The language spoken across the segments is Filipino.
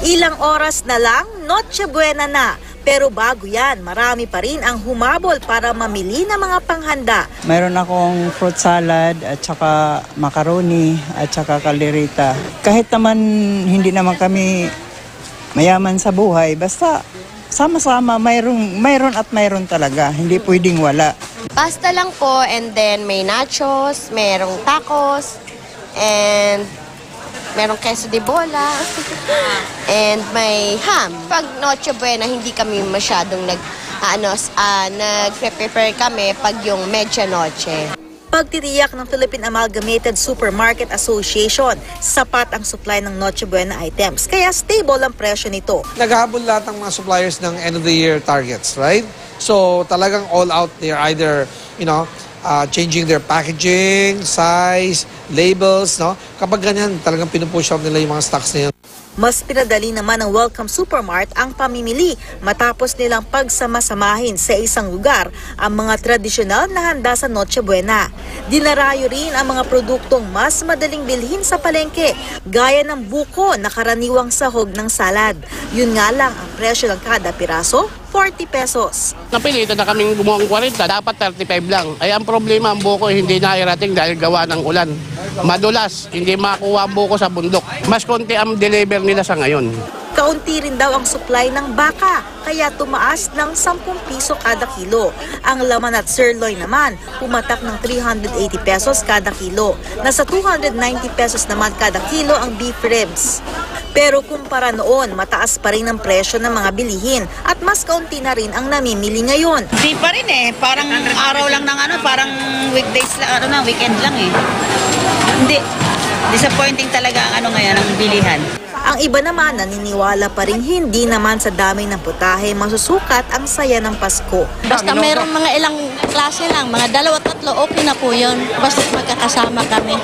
Ilang oras na lang, Noche Buena na. Pero bago yan, marami pa rin ang humabol para mamili ng mga panghanda. Mayroon akong fruit salad at saka macaroni at saka kaldereta. Kahit naman hindi naman kami mayaman sa buhay, basta sama-sama mayroon at mayroon talaga. Hindi pwedeng wala. Pasta lang po, and then may nachos, mayroong tacos, and merong queso de bola, and may ham. Pag Noche Buena, hindi kami masyadong nag-prepare kami pag yung medianoche. Pagtitiyak ng Philippine Amalgamated Supermarket Association, sapat ang supply ng Noche Buena items, kaya stable ang presyo nito. Naghahabol lahat ng mga suppliers ng end of the year targets, right? So talagang all out, they're either, changing their packaging, size, labels, no? Kapag ganyan, talagang pinupush out nila yung mga stocks na yan. Mas pinadali naman ng Welcome Supermart ang pamimili matapos nilang pagsama-samahin sa isang lugar ang mga tradisyonal na handa sa Noche Buena. Dinarayo rin ang mga produktong mas madaling bilhin sa palengke, gaya ng buko na karaniwang sahog ng salad. Yun nga lang ang presyo ng kada piraso, 40 pesos. Napilitan na kaming bumuang 40, dapat 35 lang. Ay ang problema, ang buko hindi nairating dahil gawa ng ulan. Madulas, hindi makuha ang buko sa bundok. Mas konti ang deliver nila sa ngayon. Kaunti rin daw ang supply ng baka, kaya tumaas ng 10 piso kada kilo. Ang laman at sirloin naman, pumatak ng 380 pesos kada kilo. Nasa 290 pesos naman kada kilo ang beef ribs. Pero kumpara noon, mataas pa rin ang presyo ng mga bilihin at mas kaunti na rin ang namimili ngayon. Di pa rin parang araw lang ng parang weekdays lang, weekend lang Hindi, disappointing talaga ang ngayon, ang bilihan. Ang iba naman naniniwala pa rin hindi naman sa dami ng putahe masusukat ang saya ng Pasko. Basta meron mga ilang klase lang, mga 2-3, okay na po yun. Basta magkakasama kami,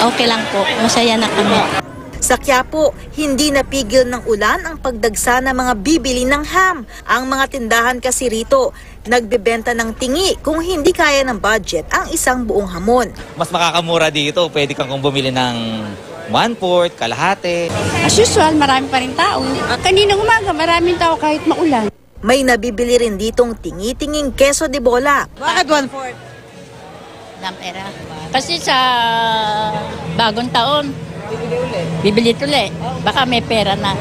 okay lang po, masaya na kami. Sa Quiapo, hindi napigil ng ulan ang pagdagsa ng mga bibili ng ham. Ang mga tindahan kasi rito, nagbebenta ng tingi kung hindi kaya ng budget ang isang buong hamon. Mas makakamura dito, pwede kang bumili ng 1/4, kalahati. As usual, marami pa rin tao. Kaninang umaga, maraming tao kahit maulan. May nabibili rin ditong tingi-tinging queso de bola. Bakit 1/4? Dampera. Kasi sa bagong taon, bibili ulit. Baka may pera na.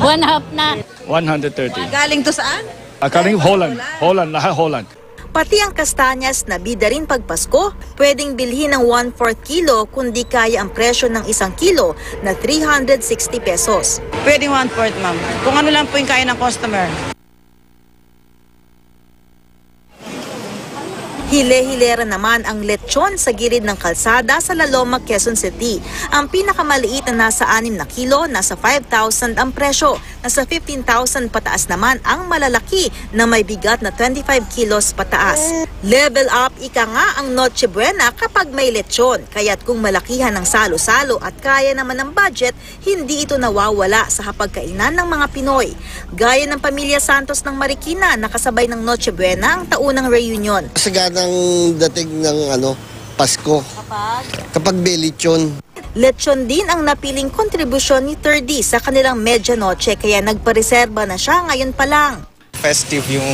1/2 na. 130. Galing to saan? Galing Holland. Holland. Pati ang kastanyas na bida rin pag Pasko, pwedeng bilhin ng 1/4 kilo kundi kaya ang presyo ng 1 kilo na 360 pesos. Pwedeng 1/4, ma'am. Kung ano lang po yung kaya ng customer. Hile-hilera naman ang lechon sa gilid ng kalsada sa La Loma, Quezon City. Ang pinakamaliit na nasa 6 na kilo, nasa 5,000 ang presyo. Nasa 15,000 pataas naman ang malalaki na may bigat na 25 kilos pataas. Level up ika nga ang Noche Buena kapag may lechon. Kaya't kung malakihan ng salo-salo at kaya naman ng budget, hindi ito nawawala sa hapagkainan ng mga Pinoy. Gaya ng Pamilya Santos ng Marikina, nakasabay ng Noche Buena ang taunang reunion. Saganang dating ng Pasko. Kapag may lechon. Lechon din ang napiling kontribusyon ni 30 sa kanilang medianoche kaya nagpareserba na siya ngayon pa lang. Festive yung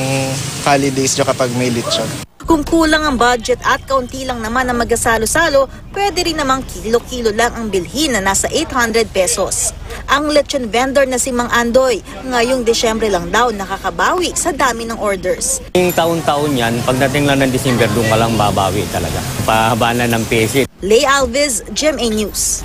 holidays nyo kapag may lechon. Kung kulang ang budget at kaunti lang naman ang magasalo-salo, pwede rin namang kilo-kilo lang ang bilhin na nasa 800 pesos. Ang lechon vendor na si Mang Andoy, ngayong Desyembre lang daw nakakabawi sa dami ng orders. Yung taon-taon yan, pagdating lang ng December, doon ka lang babawi talaga. Pahaba na ng pesit. Lay Alves, GMA News.